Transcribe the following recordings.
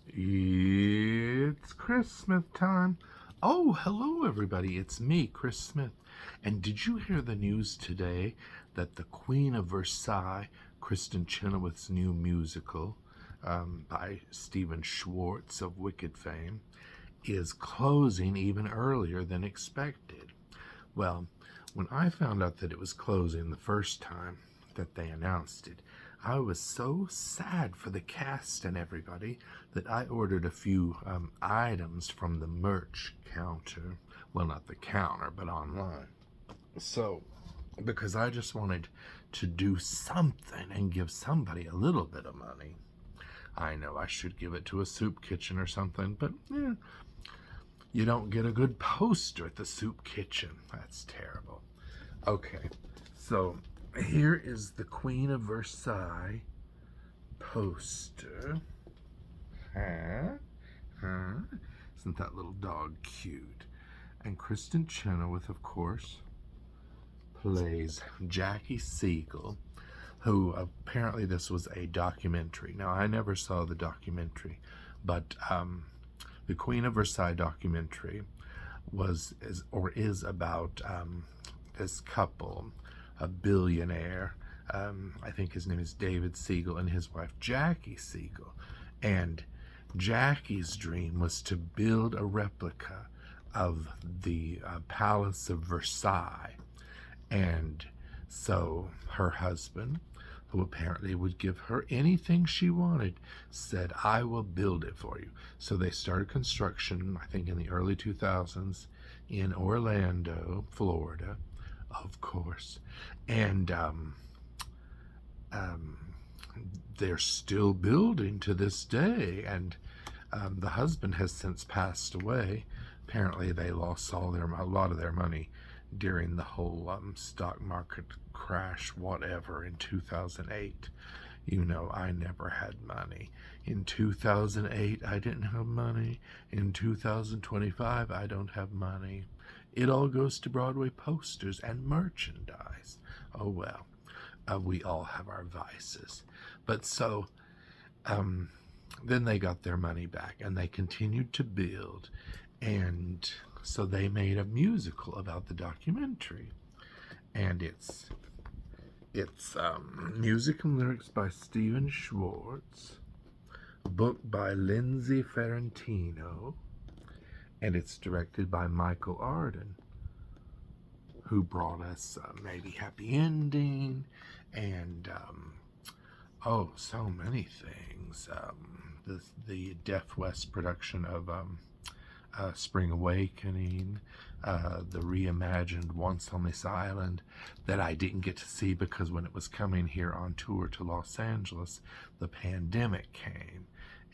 It's Chris Smith time. Oh, hello, everybody. It's me, Chris Smith. And did you hear the news today that the Queen of Versailles, Kristen Chenoweth's new musical by Stephen Schwartz of Wicked fame, is closing even earlier than expected? Well, when I found out that it was closing the first time that they announced it, I was so sad for the cast and everybody that I ordered a few items from the merch counter. Well, not the counter, but online. So, because I just wanted to do something and give somebody a little bit of money. I know I should give it to a soup kitchen or something, but you don't get a good poster at the soup kitchen. That's terrible. Okay, so here is the Queen of Versailles poster. Isn't that little dog cute? And Kristen Chenoweth, of course, plays Jackie Siegel, who apparently this was a documentary. Now, I never saw the documentary, but the Queen of Versailles documentary is about this couple, a billionaire. I think his name is David Siegel, and his wife Jackie Siegel. And Jackie's dream was to build a replica of the Palace of Versailles. And so her husband, who apparently would give her anything she wanted, said, I will build it for you. So they started construction, I think in the early 2000s, in Orlando, Florida, of course. And they're still building to this day. And the husband has since passed away. Apparently they lost a lot of their money during the whole stock market crash, whatever, in 2008. You know, I never had money. In 2008, I didn't have money. In 2025, I don't have money. It all goes to Broadway posters and merchandise. Oh, well, we all have our vices. But so, then they got their money back, and they continued to build, and so they made a musical about the documentary, and it's music and lyrics by Stephen Schwartz, book by Lindsay Ferrantino, and it's directed by Michael Arden, who brought us Maybe Happy Ending, and so many things. The Deaf West production of Spring Awakening, the reimagined Once on This Island that I didn't get to see because when it was coming here on tour to Los Angeles, the pandemic came,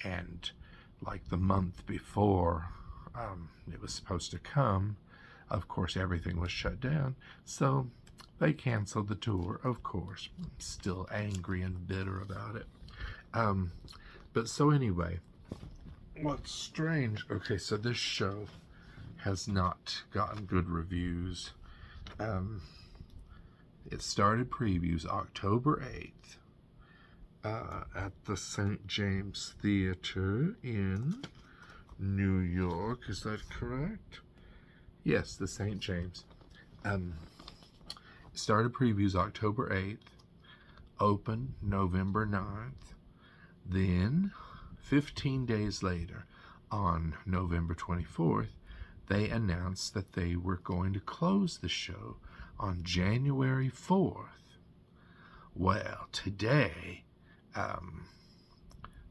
and like the month before it was supposed to come, of course everything was shut down, so they canceled the tour, of course. I'm still angry and bitter about it. But so anyway, what's strange, okay, so this show has not gotten good reviews. It started previews October 8th at the St. James Theater in New York. Is that correct? Yes, the St. James. Started previews October 8th, opened November 9th. Then, 15 days later, on November 24th, they announced that they were going to close the show on January 4th. Well, today,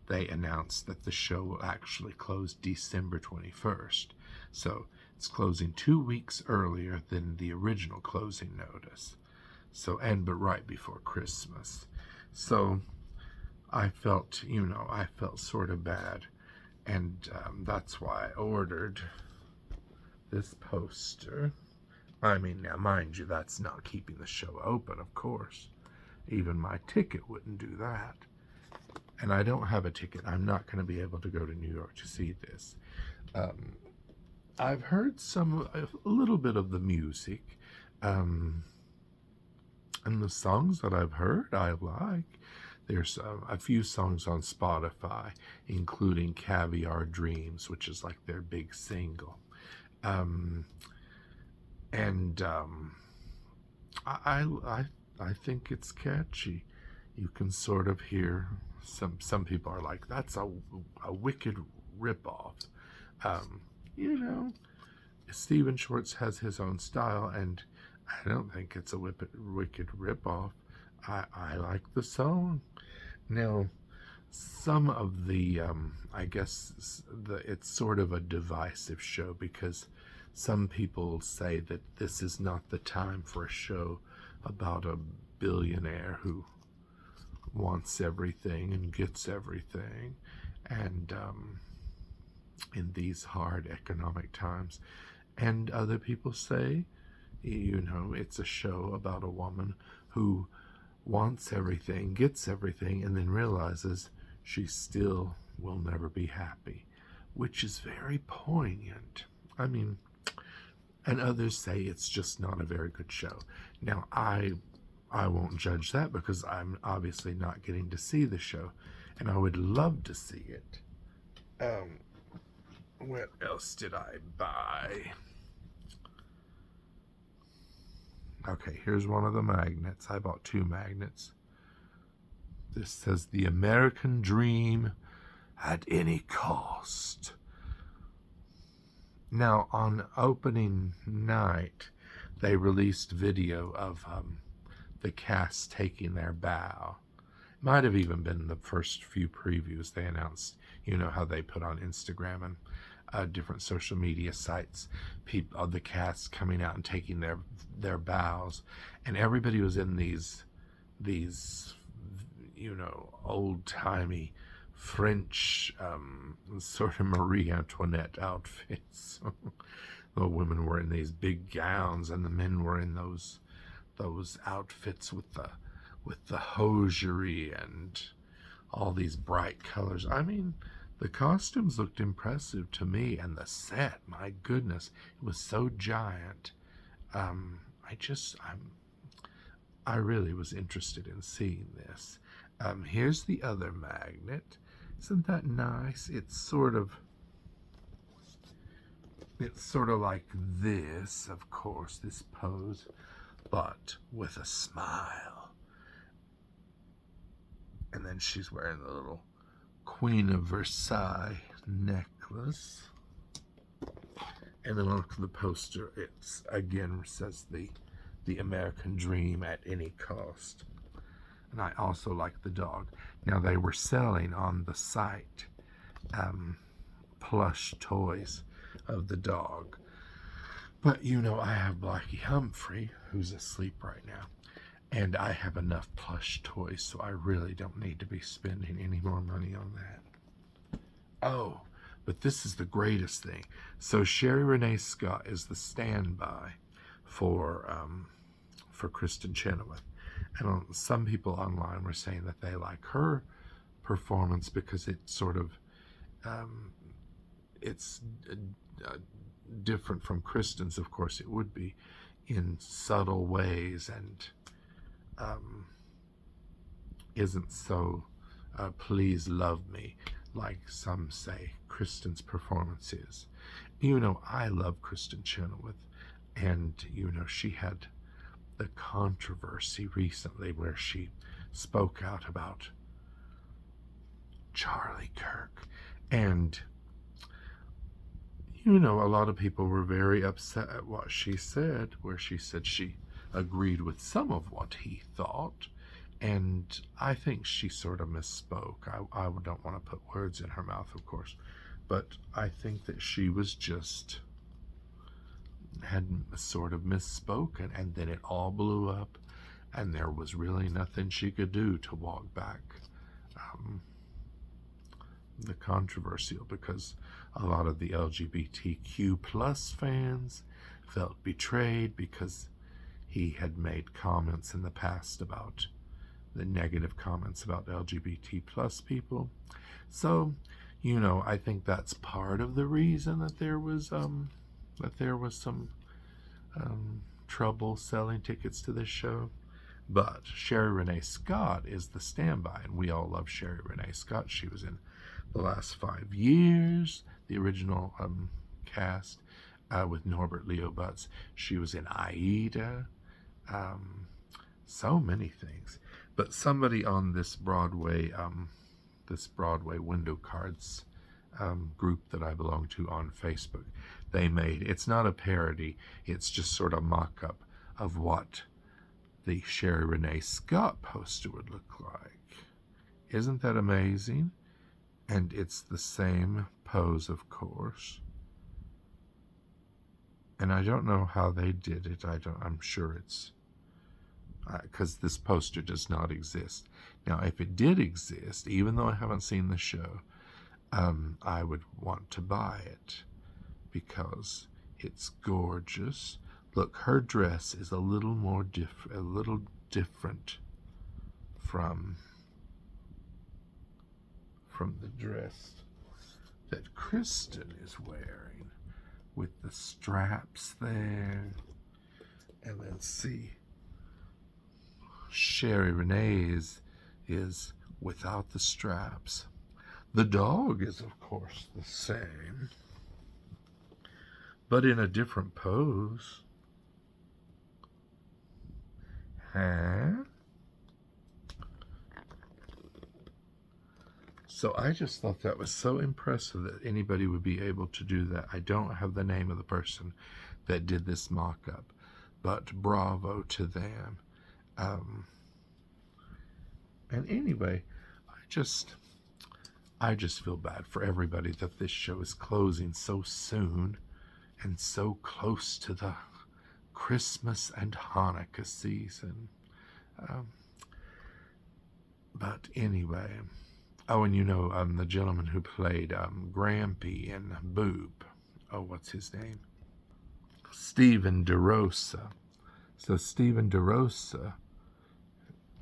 they announced that the show will actually close December 21st. So it's closing 2 weeks earlier than the original closing notice. But right before Christmas. So I felt sort of bad. And that's why I ordered this poster. I mean, now, mind you, that's not keeping the show open, of course. Even my ticket wouldn't do that. And I don't have a ticket. I'm not going to be able to go to New York to see this. I've heard a little bit of the music. And the songs that I've heard, I like. There's a few songs on Spotify, including Caviar Dreams, which is like their big single. Um, and I think it's catchy. You can sort of hear some people are like, that's a wicked ripoff. Um, you know, Stephen Schwartz has his own style, and I don't think it's a wicked ripoff. I like the song. Now, some of the, I guess it's sort of a divisive show because some people say that this is not the time for a show about a billionaire who wants everything and gets everything, and in these hard economic times. And other people say, it's a show about a woman who wants everything, gets everything, and then realizes she still will never be happy, which is very poignant. I mean, and others say it's just not a very good show. Now, I won't judge that because I'm obviously not getting to see the show, and I would love to see it. What else did I buy? Okay, here's one of the magnets. I bought 2 magnets. This says the American Dream at any cost. Now, on opening night, they released video of the cast taking their bow. Might have even been the first few previews they announced. You know how they put on Instagram and different social media sites, people, the cast coming out and taking their bows, and everybody was in these old-timey French sort of Marie Antoinette outfits. The women were in these big gowns, and the men were in those outfits with the hosiery and all these bright colors. I mean, the costumes looked impressive to me, and the set, my goodness, it was so giant. I really was interested in seeing this. Here's the other magnet. Isn't that nice? It's sort of like this, of course, this pose, but with a smile. And then she's wearing the little Queen of Versailles necklace. And then look at the poster. It's again says the American Dream at any cost. And I also like the dog. Now, they were selling on the site plush toys of the dog. But I have Blackie Humphrey, who's asleep right now. And I have enough plush toys, so I really don't need to be spending any more money on that. Oh, but this is the greatest thing. So Sherry Renee Scott is the standby for Kristen Chenoweth. And some people online were saying that they like her performance because it's sort of, it's different from Kristen's, of course it would be, in subtle ways, and isn't so please love me like some say Kristen's performance is. I love Kristen Chenoweth, and she had the controversy recently where she spoke out about Charlie Kirk, and a lot of people were very upset at what she said, where she said she agreed with some of what he thought, and I think she sort of misspoke. I don't want to put words in her mouth, of course, but I think that she was just had sort of misspoken, and then it all blew up, and there was really nothing she could do to walk back the controversial, because a lot of the LGBTQ plus fans felt betrayed because he had made comments in the past about the negative comments about LGBT plus people. So, I think that's part of the reason that there was some trouble selling tickets to this show. But Sherry Renee Scott is the standby, and we all love Sherry Renee Scott. She was in The Last 5 Years, the original cast with Norbert Leo Butz. She was in Aida, so many things. But somebody on this Broadway window cards group that I belong to on Facebook, they made, it's not a parody, it's just sort of mock-up of what the Sherry Renee Scott poster would look like. Isn't that amazing? And it's the same pose, of course. And I don't know how they did it. I'm sure it's because this poster does not exist. Now, if it did exist, even though I haven't seen the show, I would want to buy it because it's gorgeous. Look, her dress is a little different from the dress that Kristen is wearing, with the straps there. And then see, Sherry Renee is without the straps. The dog is, of course, the same, but in a different pose. Huh? So I just thought that was so impressive that anybody would be able to do that. I don't have the name of the person that did this mock-up, but bravo to them. And anyway, I just feel bad for everybody that this show is closing so soon and so close to the Christmas and Hanukkah season. But anyway, oh, and you know, the gentleman who played Grampy in Boop, oh, what's his name? Stephen DeRosa. So Stephen DeRosa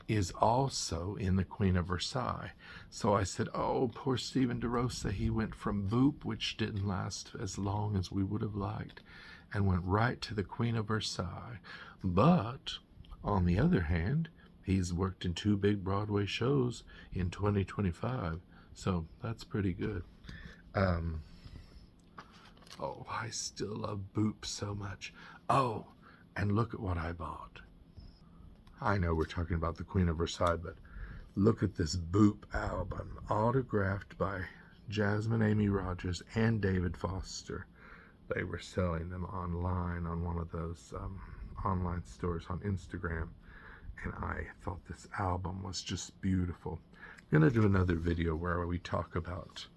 is also in The Queen of Versailles. So I said, oh, poor Stephen DeRosa, he went from Boop, which didn't last as long as we would have liked, and went right to The Queen of Versailles. But, on the other hand, he's worked in 2 big Broadway shows in 2025, so that's pretty good. Oh, I still love Boop so much. Oh, and look at what I bought. I know we're talking about The Queen of Versailles, but look at this Boop album, autographed by Jasmine Amy Rogers and David Foster. They were selling them online on one of those online stores on Instagram, and I thought this album was just beautiful. I'm going to do another video where we talk about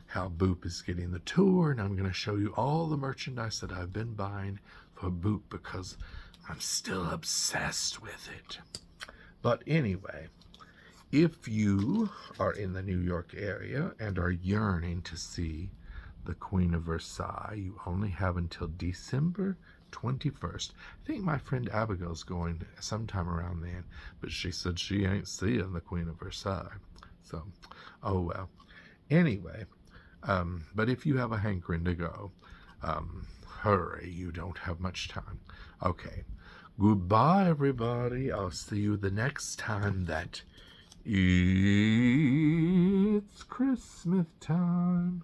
how Boop is getting the tour, and I'm going to show you all the merchandise that I've been buying for Boop because I'm still obsessed with it. But anyway, if you are in the New York area and are yearning to see The Queen of Versailles, you only have until December 21st. I think my friend Abigail's going sometime around then, but she said she ain't seeing The Queen of Versailles. So, oh well. Anyway, but if you have a hankering to go, hurry, you don't have much time. Okay, goodbye everybody. I'll see you the next time that it's Christmas time.